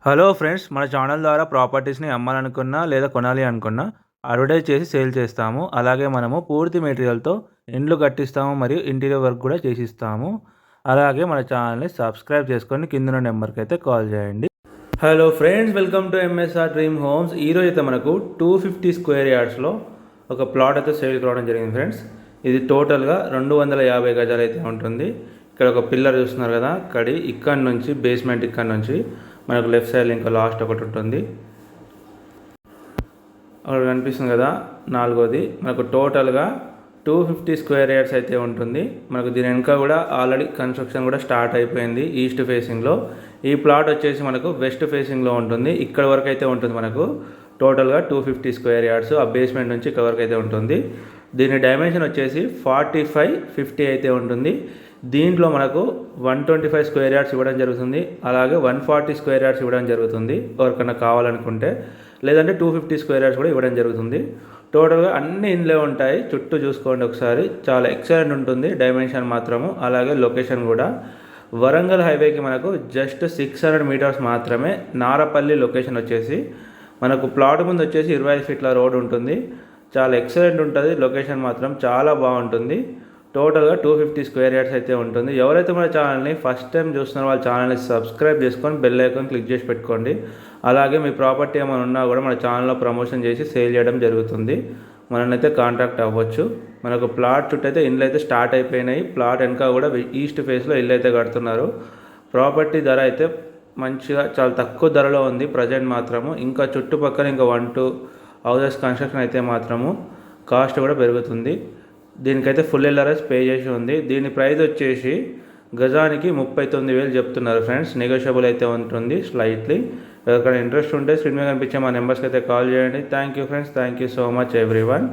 Hello friends, మన channel ద్వారా ప్రాపర్టీస్ని అమ్మాలనుకున్నా లేదా కొనాలి అనుకున్నా అడ్వర్టైజ్ చేసి సేల్ చేస్తాము. అలాగే మనము పూర్తి మెటీరియల్తో ఇండ్లు కట్టిస్తాము మరియు ఇంటీరియర్ వర్క్ కూడా చేసిస్తాము. అలాగే మన ఛానల్ని సబ్స్క్రైబ్ చేసుకొని కింద నెంబర్కి అయితే కాల్ చేయండి. Hello friends, welcome to MSR dream homes. ఈరోజు అయితే మనకు 250 స్క్వేర్ యార్డ్స్లో ఒక ప్లాట్ అయితే సేల్కి రావడం జరిగింది ఫ్రెండ్స్. ఇది టోటల్గా 250 గజాలు అయితే ఉంటుంది. ఇక్కడ ఒక పిల్లర్ చూస్తున్నారు కదా, ఇక్కడ నుంచి బేస్మెంట్ ఇక్కడ నుంచి మనకు లెఫ్ట్ సైడ్ ఇంకా లాస్ట్ ఒకటి ఉంటుంది, అక్కడ కనిపిస్తుంది కదా నాలుగోది. మనకు టోటల్గా 250 స్క్వేర్ యార్డ్స్ అయితే ఉంటుంది. మనకు దీని వెనుక కూడా ఆల్రెడీ కన్స్ట్రక్షన్ కూడా స్టార్ట్ అయిపోయింది ఈస్ట్ ఫేసింగ్లో. ఈ ప్లాట్ వచ్చేసి మనకు వెస్ట్ ఫేసింగ్లో ఉంటుంది. ఇక్కడ వరకు అయితే ఉంటుంది మనకు టోటల్గా 250 స్క్వేర్ యార్డ్స్. ఆ బేస్మెంట్ నుంచి ఇక్కడ వరకు అయితే ఉంటుంది. దీని డైమెన్షన్ వచ్చేసి 45-50 అయితే ఉంటుంది. దీంట్లో మనకు 125 స్క్వేర్ యార్డ్స్ ఇవ్వడం జరుగుతుంది, అలాగే 140 స్క్వేర్ యార్డ్స్ ఇవ్వడం జరుగుతుంది ఎవరికైనా కావాలనుకుంటే. లేదంటే 250 స్క్వేర్ యార్డ్స్ కూడా ఇవ్వడం జరుగుతుంది. టోటల్గా అన్ని ఇండ్లే ఉంటాయి. చుట్టూ చూసుకోండి ఒకసారి, చాలా ఎక్సలెంట్ ఉంటుంది డైమెన్షన్ మాత్రము. అలాగే లొకేషన్ కూడా వరంగల్ హైవేకి మనకు జస్ట్ 600 మీటర్స్ మాత్రమే. నారపల్లి లొకేషన్ వచ్చేసి మనకు ప్లాట్ ముందు వచ్చేసి 25 ఫీట్ల రోడ్ ఉంటుంది. చాలా ఎక్సలెంట్ ఉంటుంది లొకేషన్ మాత్రం, చాలా బాగుంటుంది. టోటల్గా 250 స్క్వేర్ యార్డ్స్ అయితే ఉంటుంది. ఎవరైతే మన ఛానల్ని ఫస్ట్ టైం చూస్తున్నారో వాళ్ళ ఛానల్ని సబ్స్క్రైబ్ చేసుకొని బెల్ ఐకాన్ క్లిక్ చేసి పెట్టుకోండి. అలాగే మీ ప్రాపర్టీ ఏమైనా ఉన్నా కూడా మన ఛానల్లో ప్రమోషన్ చేసి సేల్ చేయడం జరుగుతుంది. మననైతే కాంటాక్ట్ అవ్వచ్చు. మనకు ప్లాట్ చుట్టూ అయితే ఇల్లు అయితే స్టార్ట్ అయిపోయినాయి. ప్లాట్ వెనక కూడా ఈస్ట్ ఫేస్లో ఇల్లు అయితే కడుతున్నారు. ప్రాపర్టీ ధర అయితే మంచిగా చాలా తక్కువ ధరలో ఉంది ప్రజెంట్ మాత్రము. ఇంకా చుట్టుపక్కల ఇంకా 1-2 హౌసెస్ కన్స్ట్రక్షన్ అయితే మాత్రము కాస్ట్ కూడా పెరుగుతుంది. దీనికైతే ఫుల్ ఎల్ఆర్ఎస్ పే చేసి ఉంది. దీని ప్రైస్ వచ్చేసి గజానికి 39,000 చెప్తున్నారు ఫ్రెండ్స్. నెగోషియబుల్ అయితే ఉంటుంది స్లైట్లీ. ఎవరికైనా ఇంట్రెస్ట్ ఉంటే స్క్రీన్ మీద కనిపించే మా నెంబర్స్కి అయితే కాల్ చేయండి. Thank you friends, thank you so much everyone.